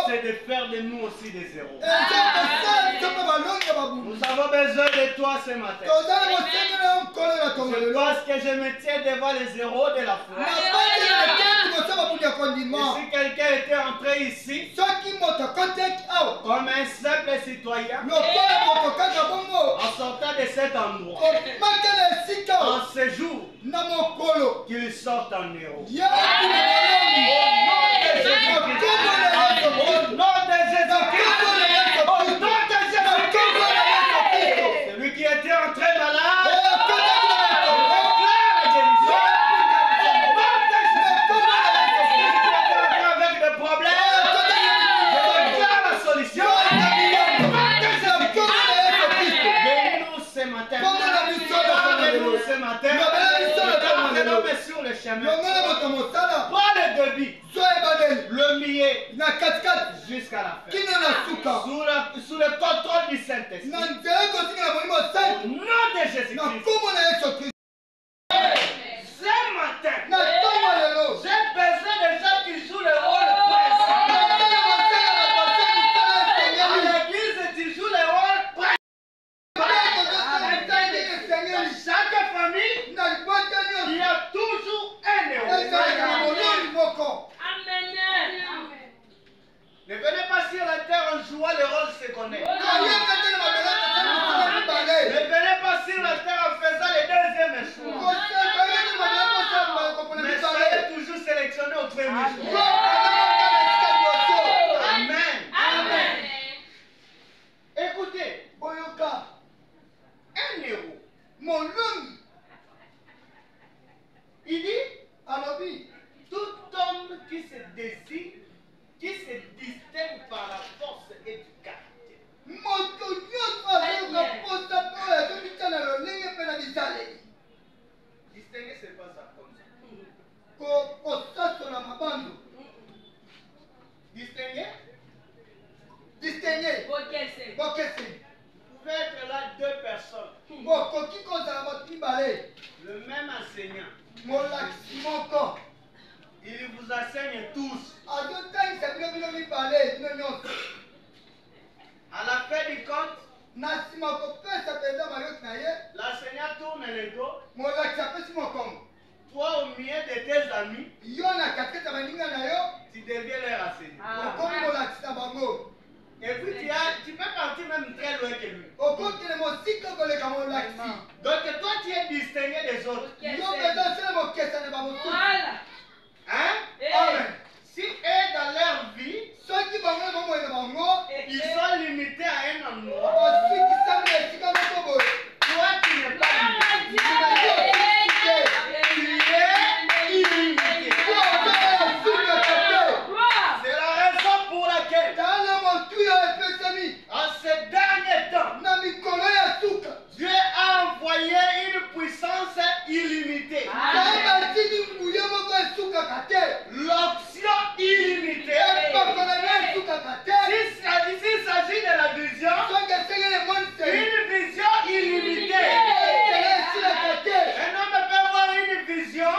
C'est de faire de nous aussi des zéros. Nous avons besoin de toi ce matin. C'est parce que je me tiens devant les zéros de la foi. Et si quelqu'un était entré ici comme un simple citoyen, en sortant de cet endroit, en ce jour, qu'il sorte en héros. Au nom de Jésus-Christ. Au nom de Jésus-Christ. Celui qui était entré malade, déclare la guérison. Au nom de Jésus-Christ. Avec des problèmes, déclare la solution. Au nom de Jésus-Christ. Bénis-nous ce matin. Bénis-nous ce matin. Nous sur le chemin. Prends le débit. Le milieu jusqu'à la fin. Sous le contrôle du Saint-Esprit. Au nom de Jésus-Christ. Ce matin, j'ai besoin de gens qui jouent le rôle principal. À l'église, tu joues le rôle principal. Dans chaque famille, il y a toujours un héros. Ne venez pas sur la terre en jouant le rôle secondaire. Ne venez pas sur la terre en faisant les deuxièmes choix. Mais soyez toujours sélectionnés au premier choix. Amen. Amen. Écoutez, un héros, il dit, tout homme qui se désire, qui se distingue par la force et du caractère. Distinguer, c'est pas ça comme ça. Distinguer. Vous pouvez être là deux personnes. Le même enseignant. Il vous enseigne tous. À la fin du compte, l'enseignant tourne le dos. Toi, au milieu de tes amis, tu deviens leur enseignant. Et puis tu peux partir même très loin que lui. Donc toi, tu es distingué des autres. Hein? Si eux, dans leur vie, ils sont limités à un endroit, toi, tu n'es pas limité. Tu es illimité. C'est la raison pour laquelle, en ces derniers temps, Dieu a envoyé une puissance illimitée. L'option illimitée. S'il s'agit de la vision, une vision illimitée. Un homme peut avoir une vision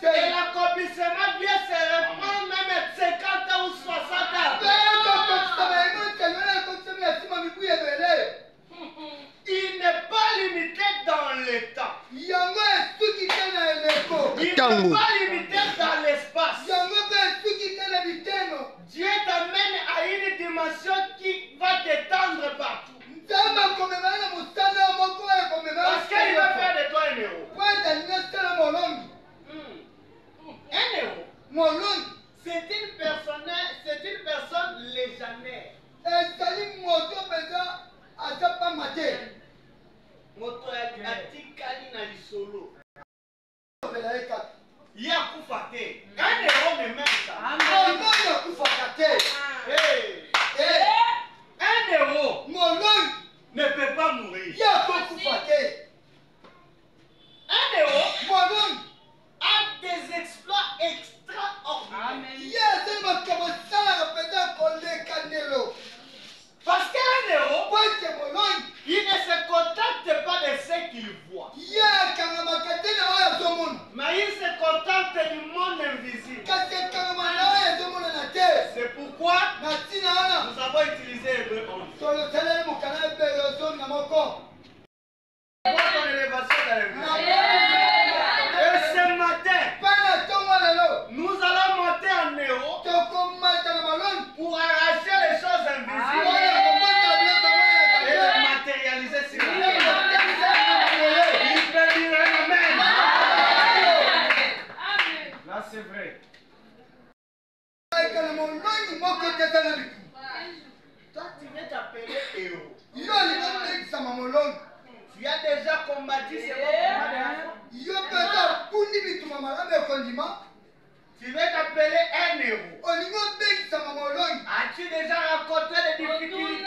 et l'accomplissement vient se répandre même à 50 ans ou 60 ans. Il n'est pas limité dans le temps. Il n'est pas limité dans l'espace. Dieu t'amène à une dimension qui va partout. Parce qu'il va faire de toi un héros. Un héros, c'est une personne légendaire. Moto atikali na lisolo. Yakufa te. Un héros ne meurt jamais. Un héros ne peut pas mourir. Un héros a des exploits extraordinaires. Parce qu'un héros, il ne se contente pas de ce qu'il voit, mais il se contente du monde invisible. C'est pourquoi nous avons utilisé Hébreu 11. Pour ton élévation dans le monde. Et ce matin, nous allons monter en héros pour arracher les choses invisibles et les matérialiser sur la terre. Il peut dire Amen. Là, c'est vrai. Toi, tu veux t'appeler héros. Tu as déjà combattu ces combats. Tu veux t'appeler un héros. As-tu déjà rencontré des difficultés?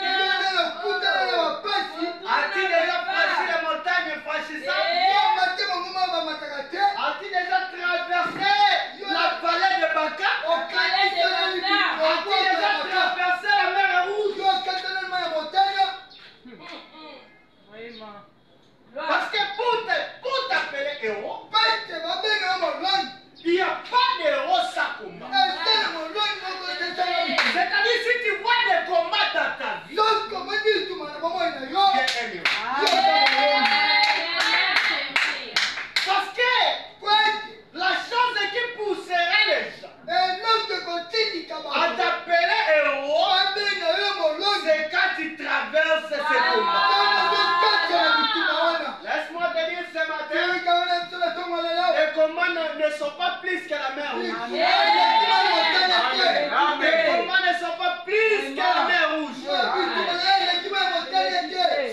As-tu déjà franchi les montagnes franchissantes? As-tu déjà traversé la vallée de Baka? As-tu déjà traversé la mer Rouge? Parce que pour t'appeler héros, il n'y a pas de héros sans combat. C'est-à-dire, si tu vois des combats dans ta vie, tu es un héros. Parce que la chose qui pousserait les gens à t'appeler héros, c'est quand tu traverses ces combats. Laisse-moi te dire ce matin, les combats ne sont pas plus que la mer Rouge. Les combats ne sont pas plus que la mer Rouge.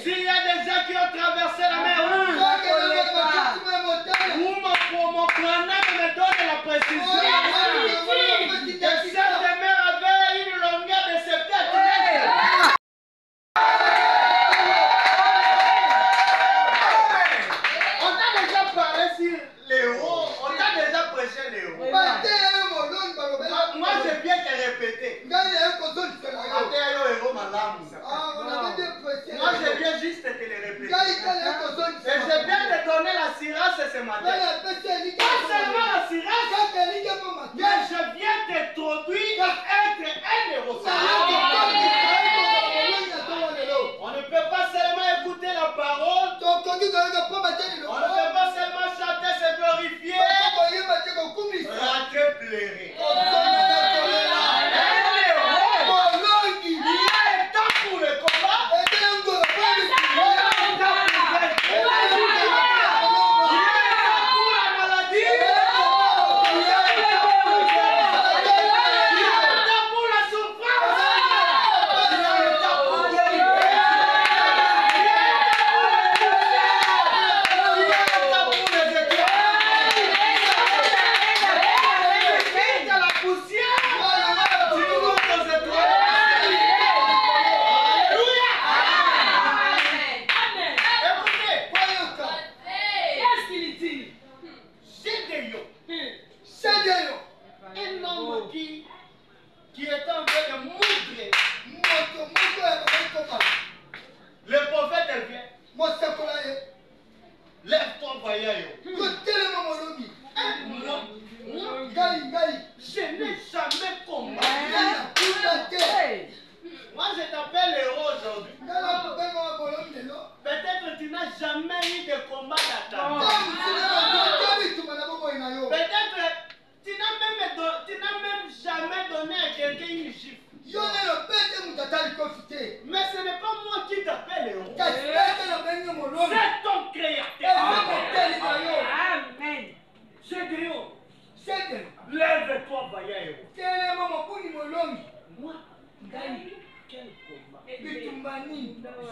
S'il y a des gens qui ont traversé la mer Rouge, mon planète me donne la précision. Que cette mer avait une longueur de 70 mètres. On t'a déjà parlé sur les héros, on t'a déjà prêché les héros.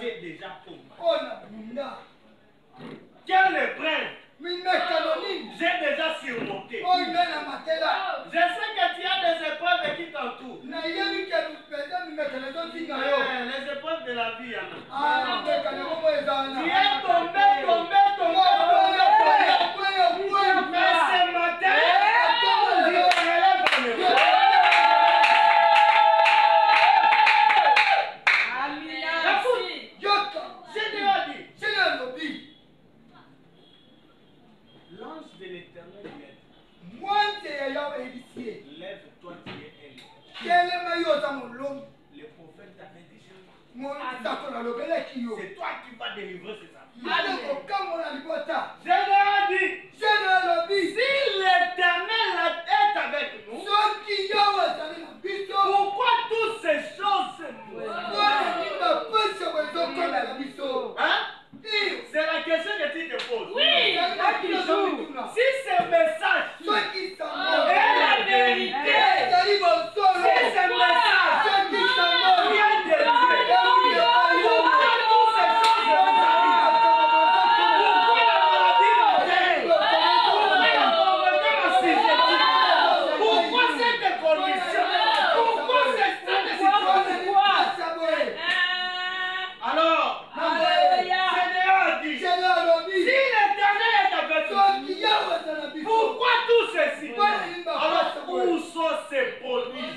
J'ai déjà combattu. Oh, na bunda. Quelle épreuve J'ai déjà surmonté. Oh, il est la matela. Je sais que tu as des épreuves qui t'entourent. Na yemi ke nous faisons nous mettre les gens qui n'ont Les épreuves de la vie, Anna. Ah, nous mettre les gens qui Tu es tombé. Mais ce matin, tu te relèves en épreuve. L'ange de l'Éternel lève-toi, tu es élu. Le prophète t'avait déjà. C'est toi qui vas délivrer ces affaires. Général dit, si l'Éternel est avec nous, pourquoi toutes ces choses se hein? C'est la question que tu te poses. Oui. Si ce message est la vérité, si ce message vient de Dieu, pourquoi toutes ces choses nous arrivent? Pourquoi la maladie m'entraîne? Pourquoi la pauvreté m'assujettit? Pourquoi cette condition? Pourquoi cette situation? Alors, Seigneur dit, si l'Éternel est avec nous, pourquoi tout ceci? Alors, où sont ces produits?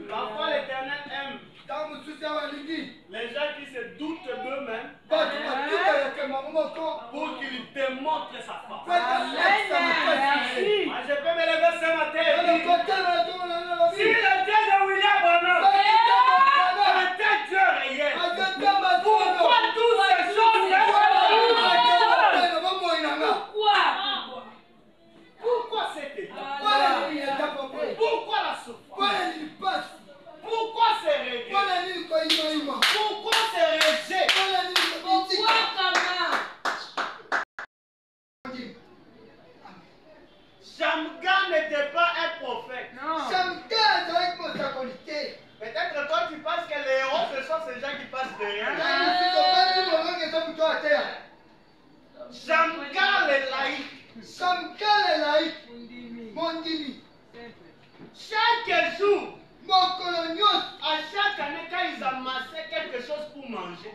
Parfois, l'Éternel aime les gens qui se doutent d'eux-mêmes pour qu'ils démontrent sa force. Moi, je peux me lever ce matin et dire, si le Dieu de William Branham était Dieu réel, pourquoi toutes ces choses? Pourquoi cette étape? Pourquoi la souffrance? Pourquoi ces regrets? Pourquoi ces rejets? Shamgar n'était pas un prophète. Peut-être toi tu penses que les héros ce sont ces gens qui passent derrière. Shamgar le laïc. Chaque jour, à chaque année, quand ils amassaient quelque chose pour manger,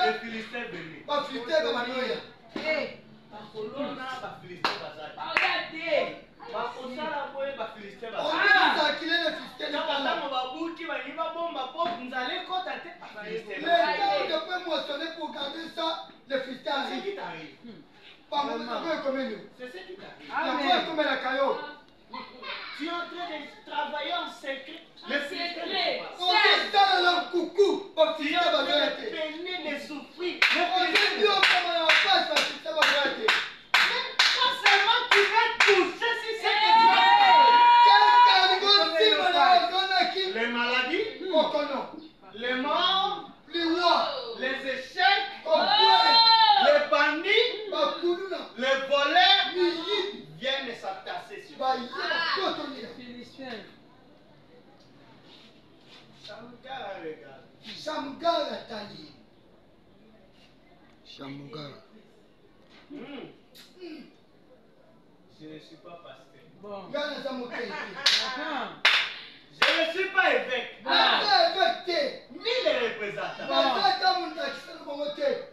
les Philistins venaient. C'est ce qui t'arrive. Tu es en train de travailler en secret. Le Philistins ne font pas. Tu es en train de peiner, de souffrir. Pas seulement tu vas toucher si c'est que tu as les maladies, les morts, les échecs, les bandits, les voleurs viennent s'attasser sur toi. Je ne suis pas pasteur. Je ne suis pas évêque. Ni les représentants.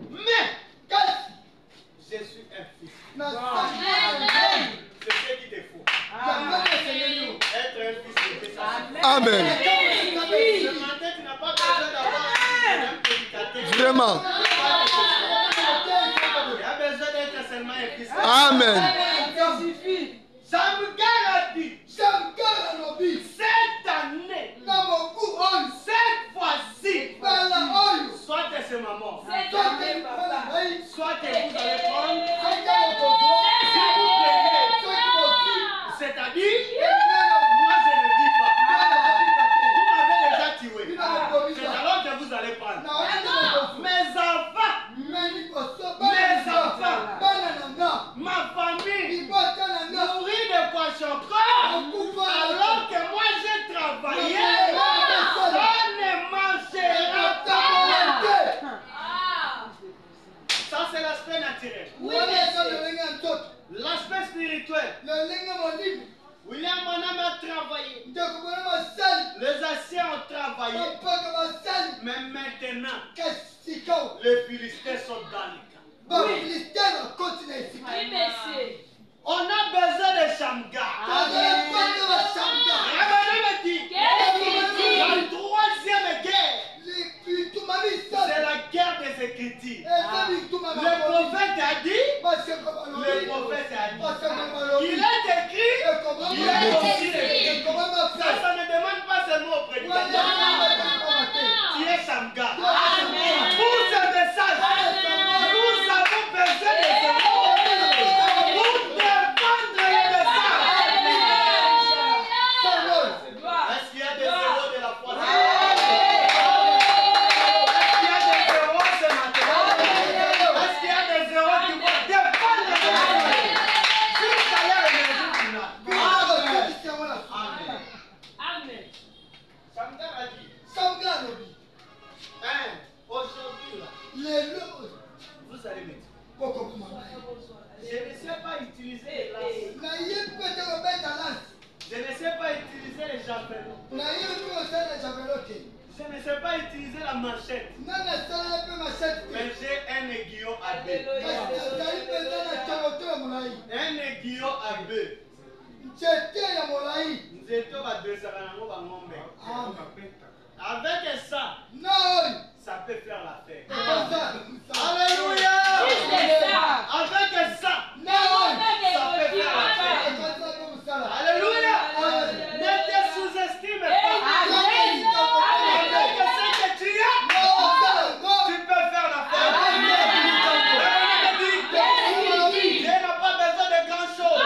Mais je suis un fils. C'est ce qu'il te faut. Être un fils de Dieu, ça suffit. Amen. Ce matin, tu n'as pas besoin d'avoir un prédicateur. Vraiment. Tu as besoin d'être seulement un fils. Amen. Shamgar a dit, cette année, cette fois-ci, soit que c'est maman, soit que vous allez prendre, si vous prenez, c'est-à-dire, moi je ne dis pas, vous m'avez déjà tué, c'est alors que vous allez prendre. Mes enfants, ma famille, a travaillé. Les anciens ont travaillé. Mais maintenant, les Philistins sont dans les camps. On a besoin de Shamgar. La troisième guerre, c'est la guerre des Écritures. Le prophète a dit, il est écrit, il est aussi écrit. Ça ne demande pas seulement au prédicateur. Tu es Shamgar. Pour ce message, nous avons besoin de ce mot pour défendre le message. Est-ce qu'il y a des zéros de la foi? Est-ce qu'il y a des zéros ce matin? Est-ce qu'il y a des zéros qui vont défendre le message? Jusqu'à la réunion finale. Amen. Shamgar a dit, aujourd'hui là, vous allez mettre. Je ne sais pas utiliser les lances. Je ne sais pas utiliser les javelots. Je ne sais pas utiliser la machette. Mais j'ai un aiguillon à bœuf. Un aiguillon à bœuf. Avec ça, ça peut faire l'affaire. Alléluia. Avec ça, ça peut faire l'affaire. Alléluia. Ne te sous-estime pas. Avec ce que tu as, tu peux faire l'affaire. Je n'ai pas besoin de grand chose.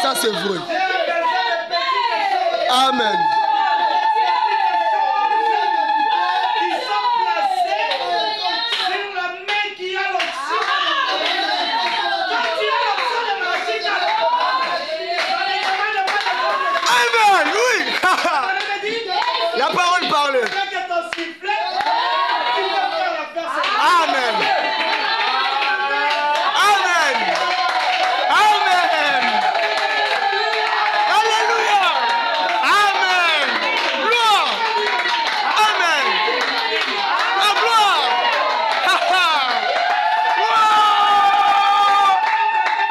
Ça c'est vrai. J'ai besoin de petites choses. Amen. La parole parle. Amen. Amen. Amen. Alléluia. Amen. Gloire. Amen. La gloire.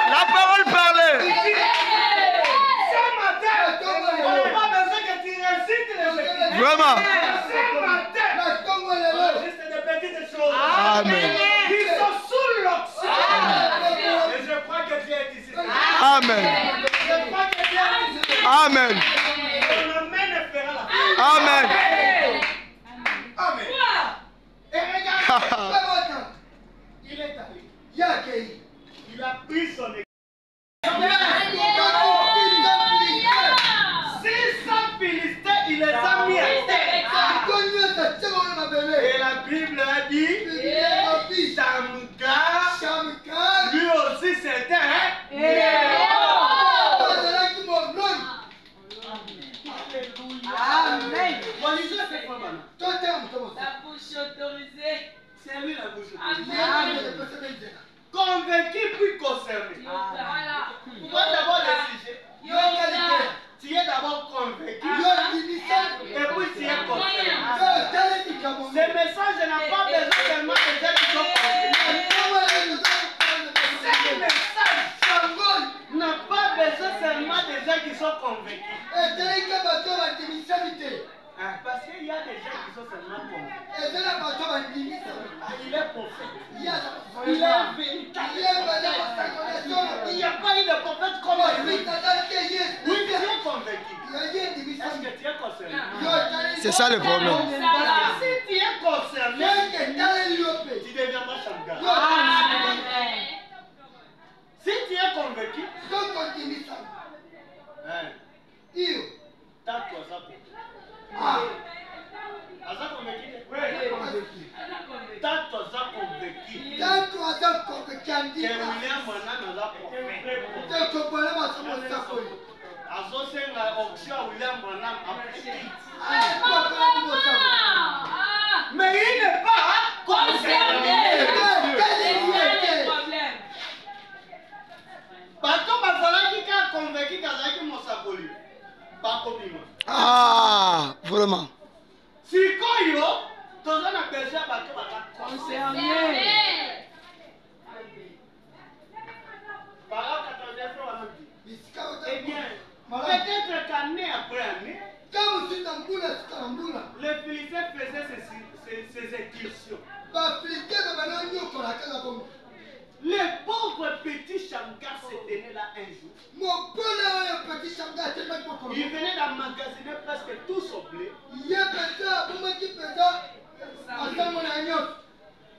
La parole parle. Vraiment. Juste des petites choses. Amen. Ils sont sous l'oxygène. Et je crois que Dieu est ici. Amen. Je crois que Dieu est ici. Amen. Ton amen fera la paix. Amen. Amen. Et regarde, il est allé. Il a pris son équipe. 600 Philistins, il les a mis à terre. Et la Bible a dit, Shamgar, lui aussi c'était un héros. Amen. La bouche autorisée. C'est lui la bouche. Amen. Convaincu puis concerné. Voilà. Toi d'abord le sujet. Tu es d'abord convaincu et puis tu es concerné. Ce message n'a pas besoin seulement de gens qui sont convaincus. Ce message n'a pas besoin seulement de gens qui sont convaincus. Parce qu'il y a des gens qui sont seulement convaincus. Il est prophète. Il est véritable. Il n'y a pas eu de prophète comme lui. Oui, tu es convaincu. Est-ce que tu es concerné? C'est ça le problème. Parce que si tu es concerné, tu deviendras Shamgar. Si tu es convaincu, tape-toi ça. Aza convaincu? Oui. Tape-toi ça convaincu. Que William Branham aza prophète. Azosenga auction William Branham après. Mais il n'est pas concerné. Bato bazalaki ka convaincu kazalaki mosakoli. bakobima. Ah, vraiment. Sikoyo, toza na besoin bato bakakoncerné. Parole 14 fois on dit. Eh bien, peut-être qu'année après année, les Philistins faisaient ces incursions. Les pauvres petits Shamgar se tenaient là un jour. Ils venaient d'emmagasiner presque tout son blé.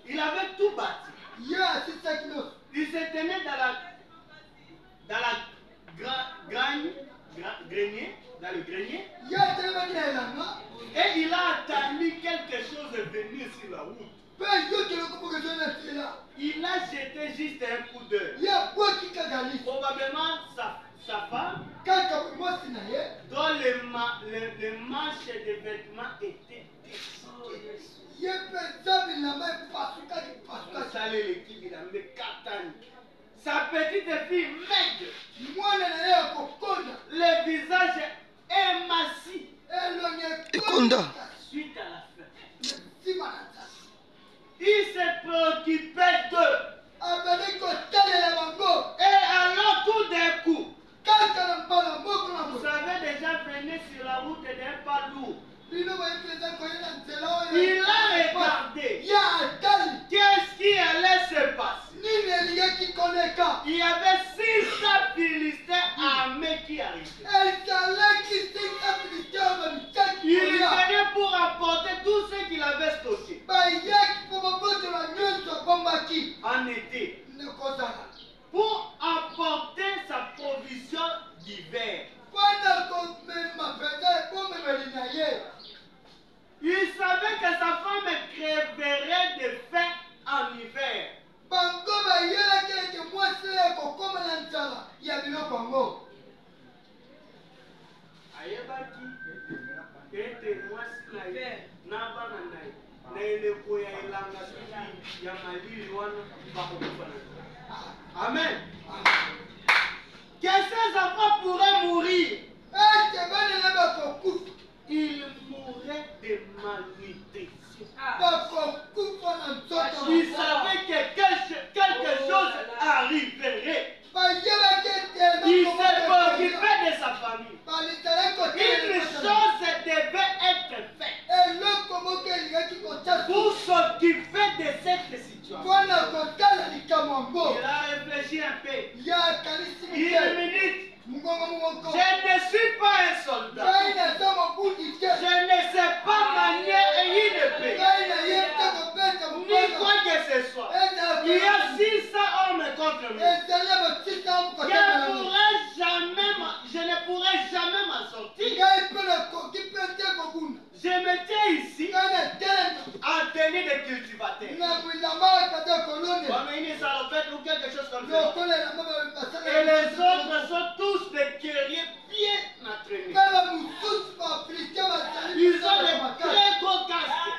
Il avait tout bâti. Il se tenait dans le grenier. Et il a attendu quelque chose de venir sur la route. Il a jeté juste un coup d'œil. Probablement sa femme, dont les manches des vêtements étaient déchirées. Sa petite fille maigre, le visage émacié suite à la faim. Il s'est préoccupé d'eux. Et alors tout d'un coup, vous savez déjà venir sur la route d'un pas lourd. Il a regardé. Qu'est-ce qui allait se passer? Il y avait 600 Philistins armés qui arrivaient. Il venait pour apporter tout ce qu'il avait stocké. En été. Pour apporter sa provision d'hiver. Il savait que sa femme crèverait de faim en hiver. Amen. Que ces enfants pourraient mourir. Ils mourraient de malnutrition. Il savait que quelque chose arriverait. Il s'est préoccupé de sa famille. Une chose devait être faite pour s'occuper de cette situation. Il a réfléchi un peu. Une minute. Je ne suis pas un soldat. Je ne sais pas manier une épée. Ni quoi que ce soit. Il y a 600 hommes contre moi. Je ne pourrai jamais m'en sortir. Je me tiens ici en tenue de cultivateur. Comme une salopette ou quelque chose comme ça. Et les autres sont tous des guerriers bien entraînés. Ils ont des très gros casques.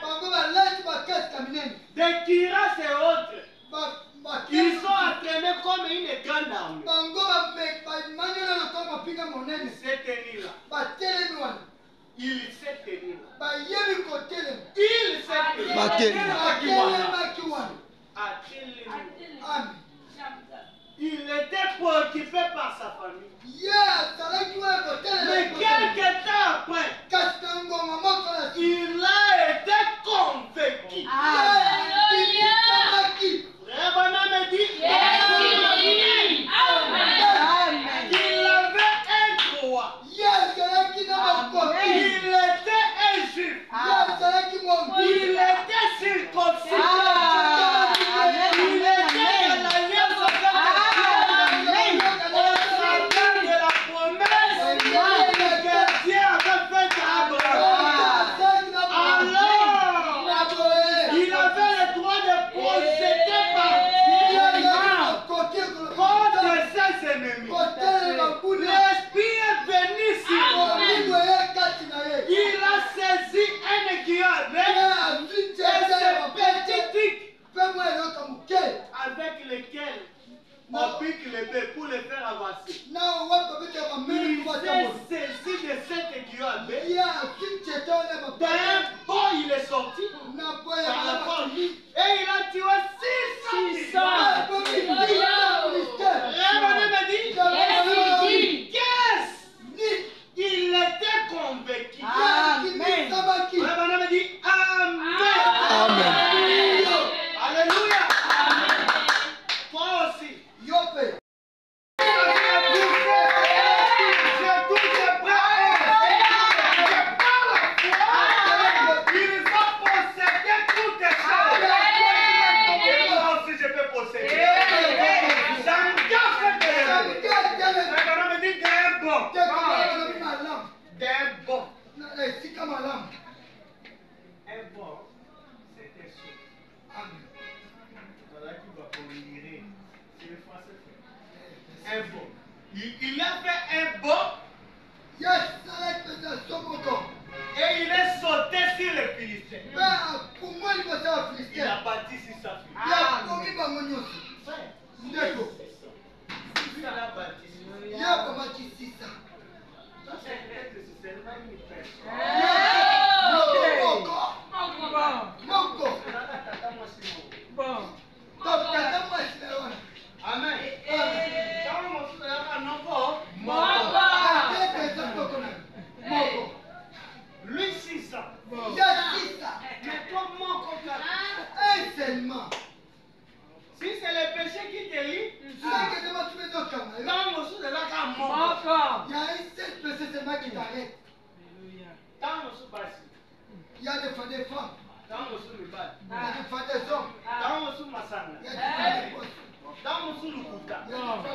Des cuirasses et autres. Ils sont entraînés comme une grande armée. Il s'est tenu là. Il s'est tenu là. Il était préoccupé par sa famille. Mais quelques temps après, il a été convaincu. Frère Bonhomme dit qu'il avait un droit. Il était un juif. Il était circoncis. tuyau à baie. Il y a un truc qui est dans la Dans un bord, il est sorti. Par la porte. Et il a tué 600 Réveillez m'a dit, qu'est-ce? Il était convaincu. Amen. Réveillez m'a dit, Amen. Amen. Alléluia. Toi aussi. Yope. Il a fait un bond et il est sauté sur les Philistins. Il a bâti sur sa fille. Il a bâti sur ça, c'est peut-être seulement une personne. Amen. Lui 600. Mais toi, mon compte. Si c'est le péché qui te lie, dans le sous de la gamme, Il y a une seule personne seulement qui t'arrête. dans le sous bassi, Il y a des femmes, dans le sous le bas, il y a des hommes, dans le sous Massana, il y a des postes, dans le sous le Kouta, il y a dans des le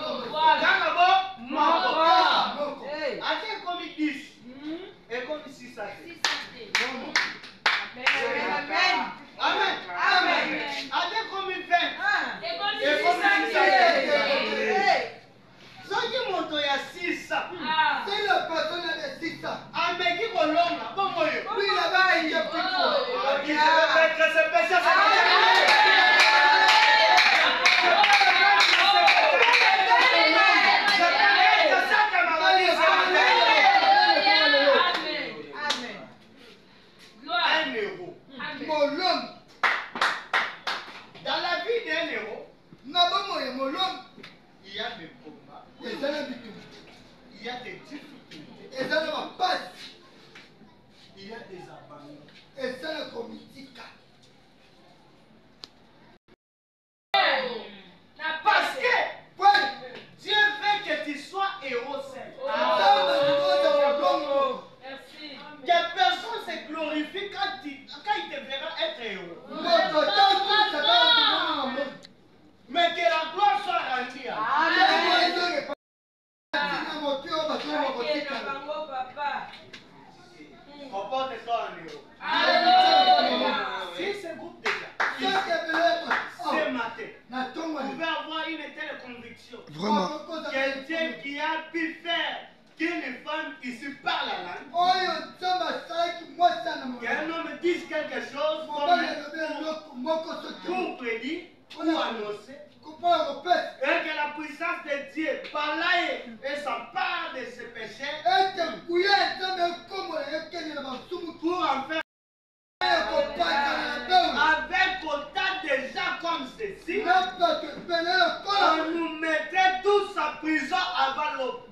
bas, mon Moko. Athée comme 10 et comme 6 Amen. Athée comme 20 et comme 6 ceux qui montent il y a 600. C'est la personne de 600. Mais qui vont l'homme là, bon moi. Lui là-bas, il est plus fort. Je vais mettre ce péché, un héros. Mon homme, Dans la vie d'un héros, n'a pas moyen, mon homme, il y a des combats, et ça n'a pas tout. il y a des difficultés, Et ça n'a pas passe, il y a des abandons. et ça n'a pas mis. Parce que Ouais, Dieu veut que tu sois héros seul. Que personne se glorifie quand il te verra être héros. Mais que la gloire soit rendue à Dieu. Comporte-toi en héros. Si ce groupe déjà, ce matin, vous pouvez avoir une telle conviction Vraiment. que Dieu qui a pu faire qu'une femme ici parle la langue, qu'un homme dise quelque chose pour prédire ou annoncer, et que la puissance de Dieu balaye et s'empare de ses péchés pour en faire avec autant de gens comme ceci, on nous mettrait tous en prison avant l'aube.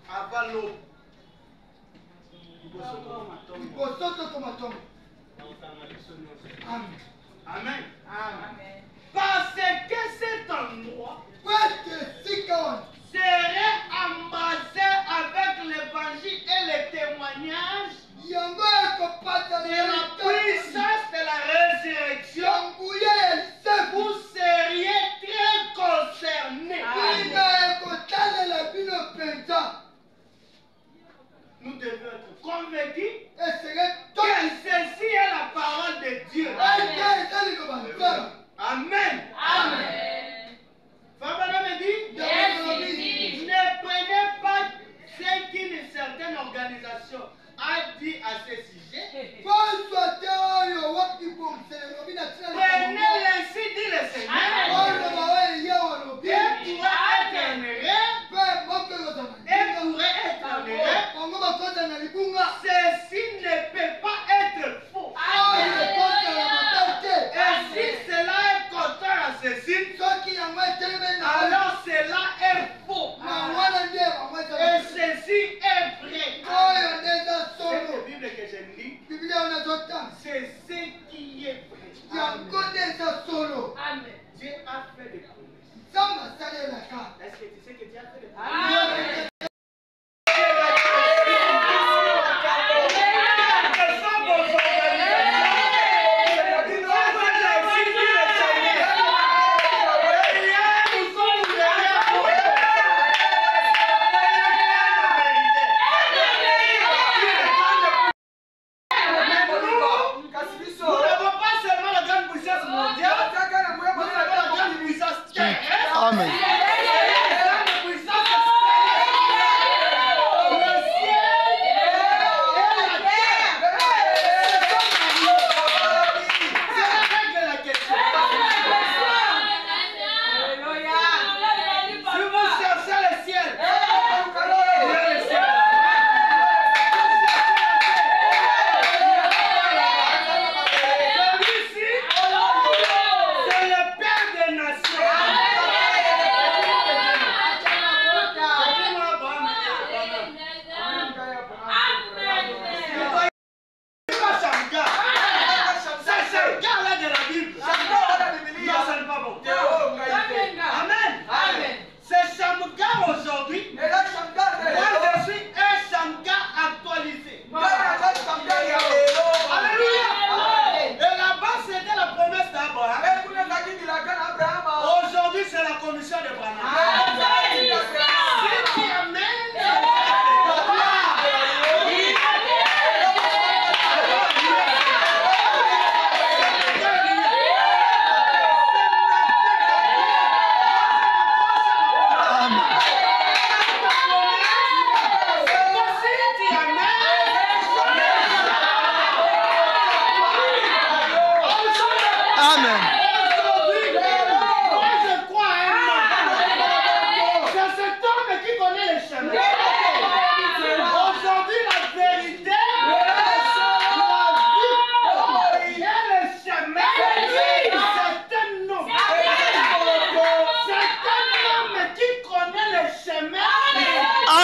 Avant l'aube. Amen. Parce que cet endroit serait embrassé avec l'évangile et les témoignages de la puissance de la résurrection. Vous seriez très concernés. Nous devons être convaincus que ceci est la parole de Dieu. Amen. Fabana me dit, ne prenez pas ce qu'une certaine organisation a dit à ce sujet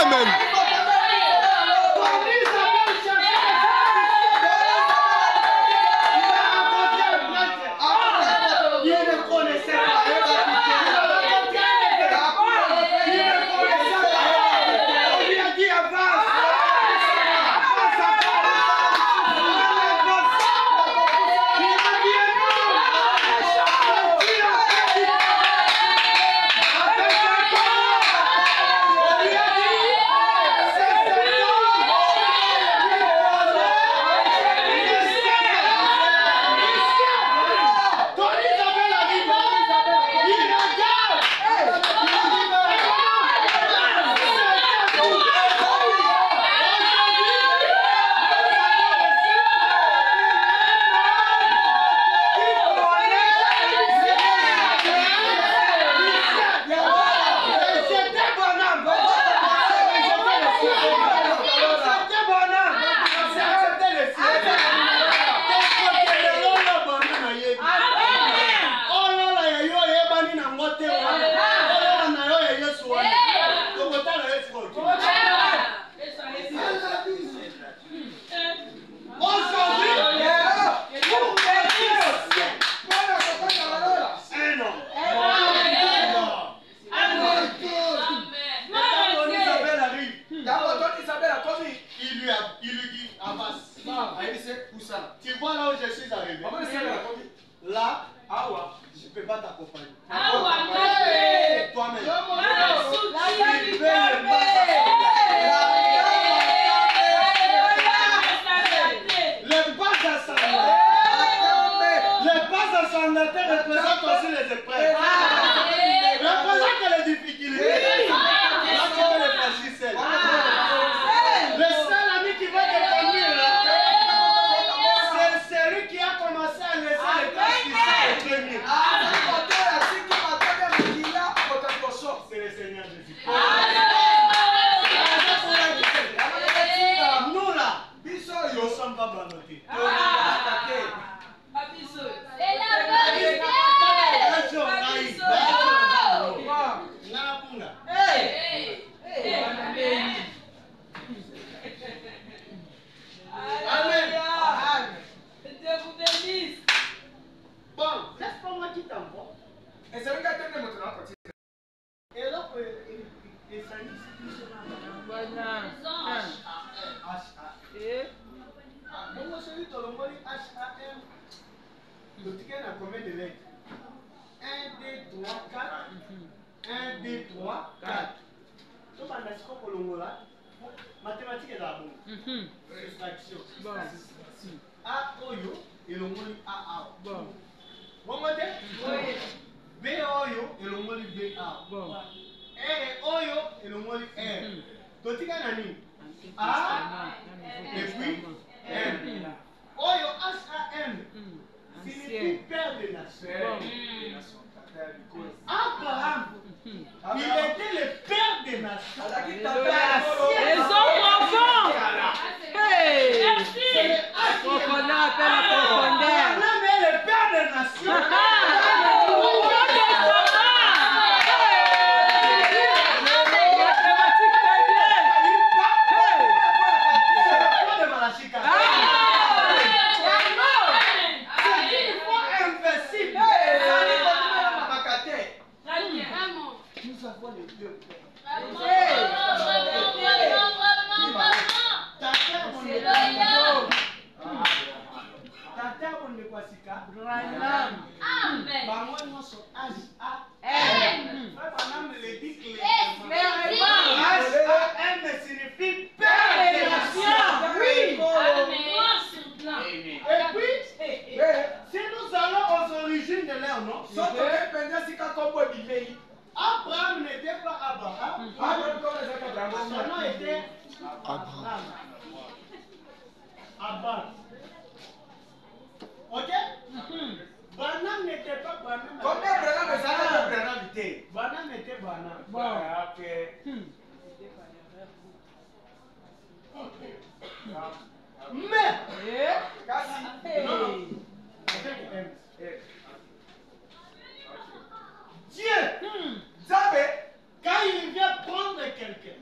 Amen. Tu vois là où je suis arrivé? Là, je ne peux pas t'accompagner. Toi-même. Les bases ascendateurs représentent aussi les épreuves. Représentent les difficultés. Là, tu peux les franchir seul. Le seul ami qui va te conduire là, c'est celui qui a commencé à laisser les classes qui sont les premiers. C'est le Seigneur Jésus. Nous là, nous ne sommes pas banotés. Bon, c'est pas moi qui t'envoie. Et c'est le gars qui t'aime maintenant. Et là, il s'agit donc, celui qui a le mot HAM, le ticket a combien de lettres? 1, 2, 3, 4. 1, 2, 3, 4. Donc, on a ce qu'on a là. Mathématiques est là. Soustraction. A, Oyo, et le mot AA. Bon. Bon, B, Oyo, et le mot BA. Bon. R, Oyo, et le mot R. Donc, tu as un A, et puis M. Oyo, H-A-M, signifie père de nation. Abraham, il était le père des nations. Les hommes enfants. Hey! Profondeur appelle la profondeur. Abraham est le père des nations. Abraham n'était pas Abraham. Son nom était Abraham. Abraham. Ok? Branham n'était pas Branham. Combien de Branham est ça? Branham était Branham. Bon. Ok. Mais, non. Dieu, quand il vient prendre quelqu'un,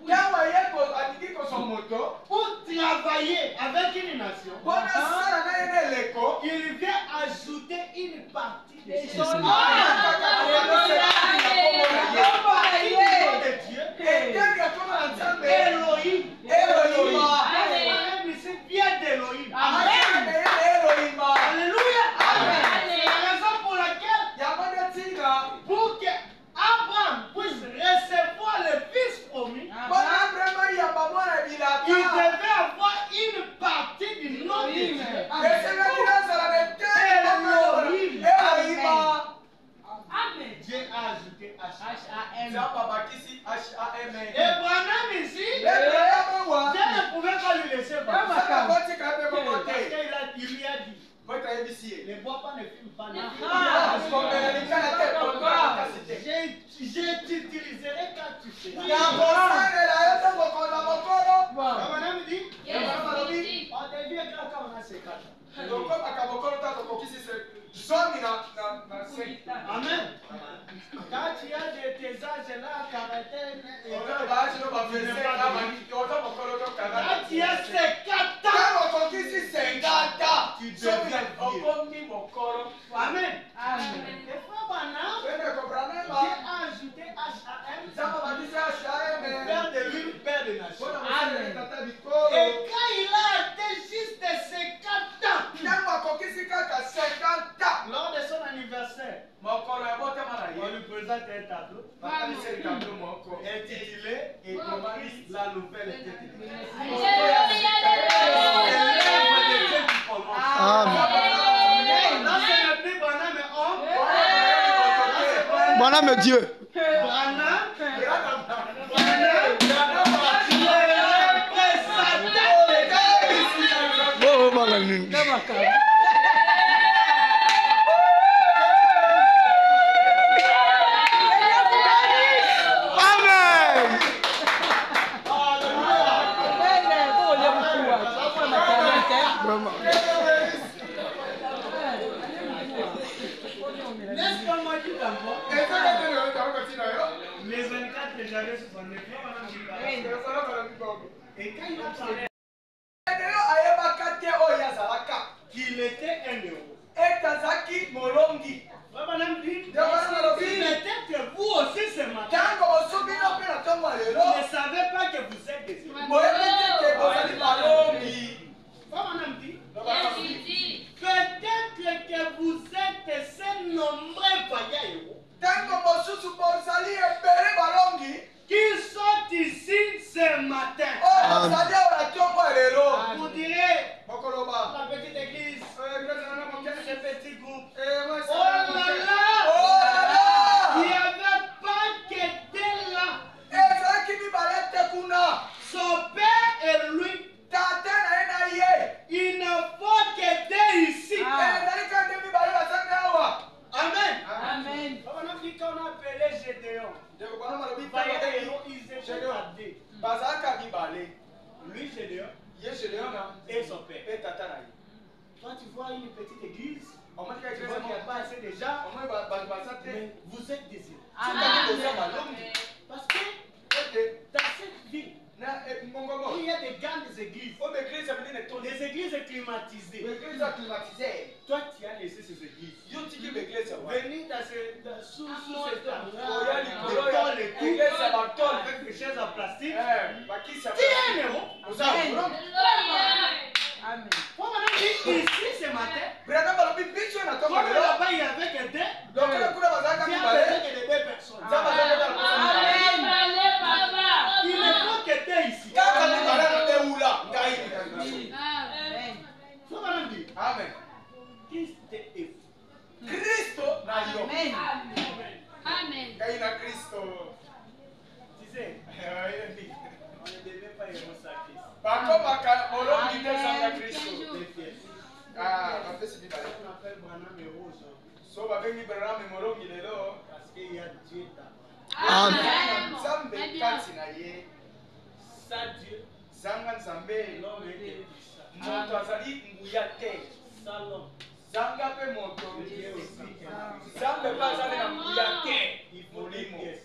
de tes âges là, caractère. Tu as 50 ans. Tu deviens vieux. Amen. Et frère Branham, Dieu a ajouté HAM, père de lui, père de nation. Et quand il a atteint juste 50 ans, lors de son anniversaire, on lui présente un tableau intitulé Église la nouvelle éternité. Là, c'est le plus Branham, mais homme. Branham Dieu. Branham. Oh, voilà. N'est-ce pas moi qui t'envoie? Les 24 janvier 69. Et quand il a parlé qu'il était un héros, Branham dit, peut-être que vous aussi ce matin, vous ne savez pas que vous êtes des héros. Branham dit, peut-être que vous êtes ces nombreux vaillants héros qui sont ici ce matin. Vous direz, la petite église, ce petit groupe, oh là là, il n'y avait pas qu'était là. Son père et lui, il ne faut qu'être ici. Amen. Amen. On a dit qu'on a appelé Gédéon. Ils étaient à deux. Lui, Gédéon, et son père. Toi, tu vois une petite église. Tu vois qu'il n'y a pas assez de gens. Mais vous êtes des îles. Parce que dans cette ville, il y a des grandes églises. Des églises climatisées. Toi, tu as laissé ces églises. Venir sous cet endroit, avec des chaises en plastique. Tu es un héros. Amen. Comme on a dit ici ce matin, comme là-bas il y avait que deux, il y avait que deux personnes. Amen. Il ne faut que deux ici. Comme on a dit, Christ est fou. Amen. Tu sais, on ne devait pas aimer ça Christ. On appelle Branham héros aujourd'hui. Parce qu'il y a Dieu dans. Ça Dieu, l'homme est Salom. Dieu aussi. Il faut les pièces.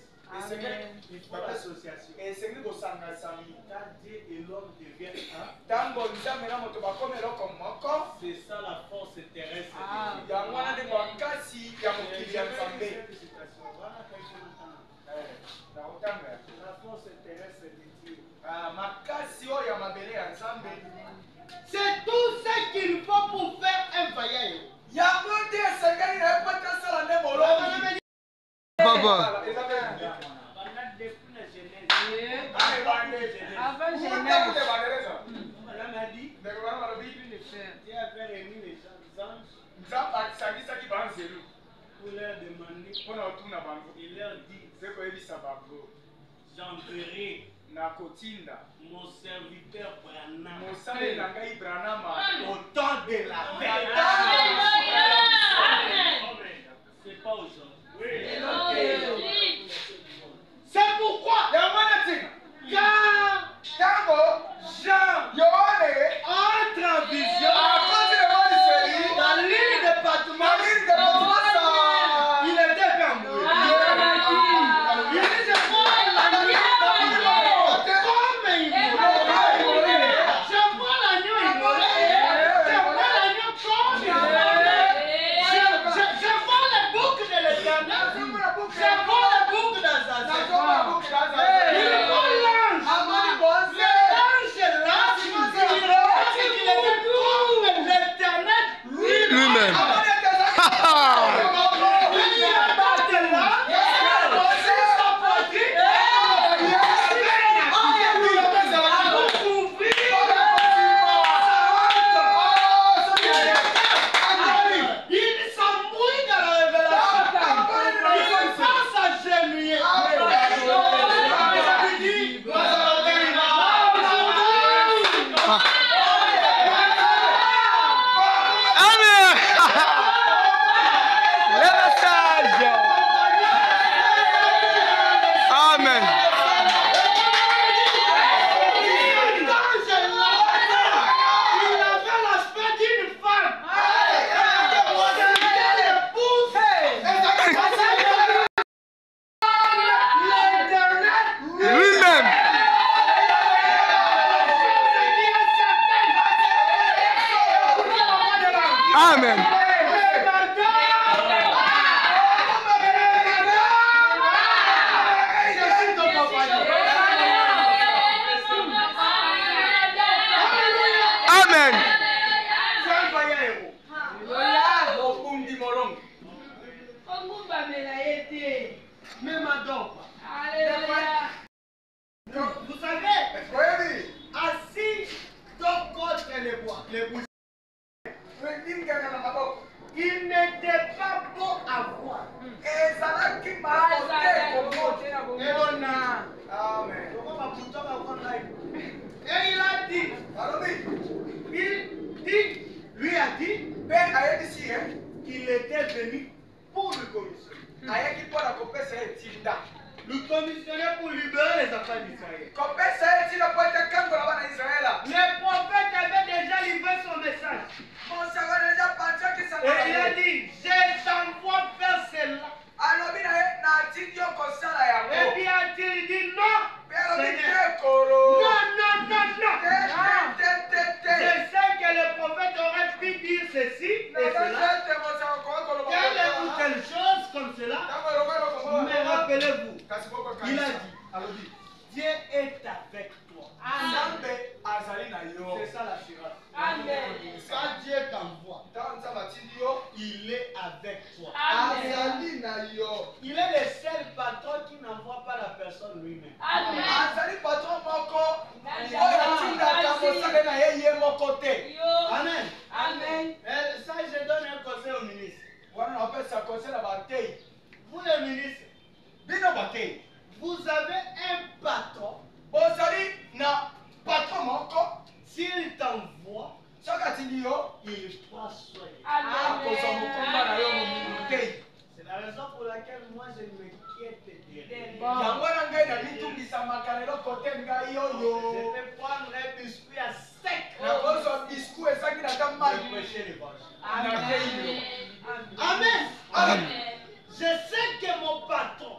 Il faut l'association. Quand Dieu et l'homme deviennent un, c'est ça la force terrestre. La force terrestre de Dieu. C'est tout ce qu'il faut pour faire un vaillant. Papa. Avant Genèse. Madame a dit, Dieu avait réuni les anges pour leur demander. Il leur dit, j'enverrai mon serviteur Branham au temps de la paix. C'est pas aujourd'hui. C'est pourquoi Jean entre en vision dans l'île de Patmos. Il était bien mouillé. Amen. Amen. Vous savez, assis donc contre les bois, il n'était pas beau à voir. Et il a dit, lui a dit qu'il était venu pour le commissionner. Le commissionnaire pour libérer les enfants d'Israël. Le prophète avait déjà livré son message. Et il a dit, je t'envoie faire cela. Et puis a-t-il dit non, Seigneur. Non. Je sais que le prophète aurait pu dire ceci et cela. Telle chose comme cela. Mais rappelez-vous, il a dit, Dieu est avec toi. C'est ça l'assurance. Quand Dieu t'envoie, il est avec toi. Il est le seul patron qui n'envoie pas la personne lui-même. Amen. Ça, je donne un conseil au ministre. Vous, le ministre, vous avez un patron. S'il t'envoie, il prend soin. C'est la raison pour laquelle moi je m'inquiète de rien. Je vais prendre un biscuit à sec. Et prêcher l'évangile. Amen. Je sais que mon patron,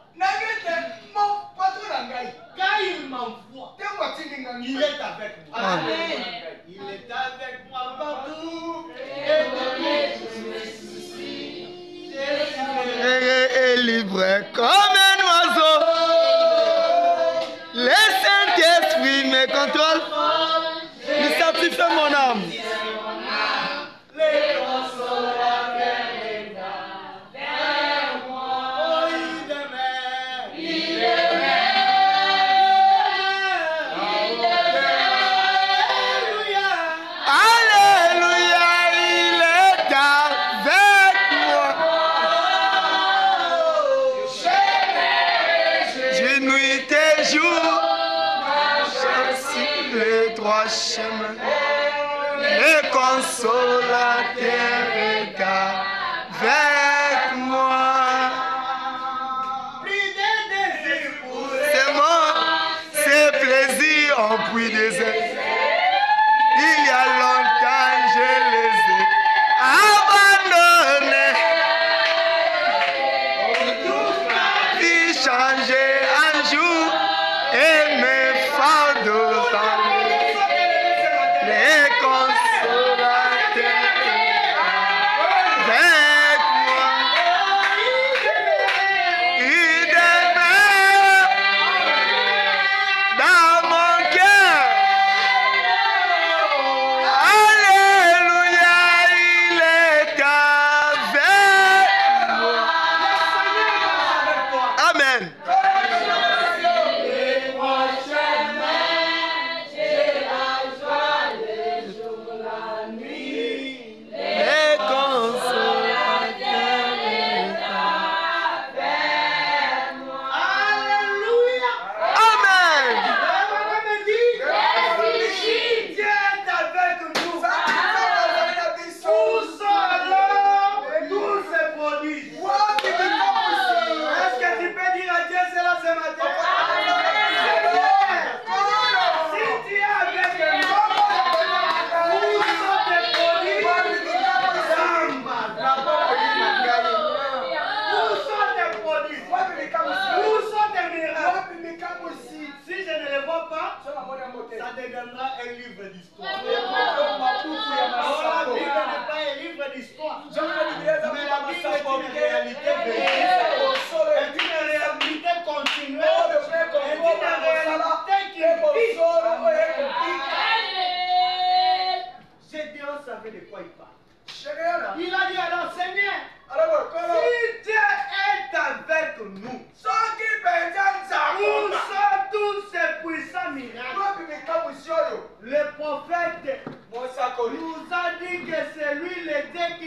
quand il m'envoie, il est avec moi. Amen. Il est avec moi partout. Et libre comme un oiseau. Le Saint-Esprit me contrôle. Il sanctifie mon âme. Chemin, le consolateur est avec moi. C'est moi, c'est plaisir en puits des ailes. Il y a longtemps, je les ai abandonnés. Puis changer un jour et mes fardeaux en deviendra un livre d'histoire. La Bible n'est pas un livre d'histoire. miracle. Lobi mikamu sioyo. Le prophète Monsakoli. nous a dit que c'est lui le Dieu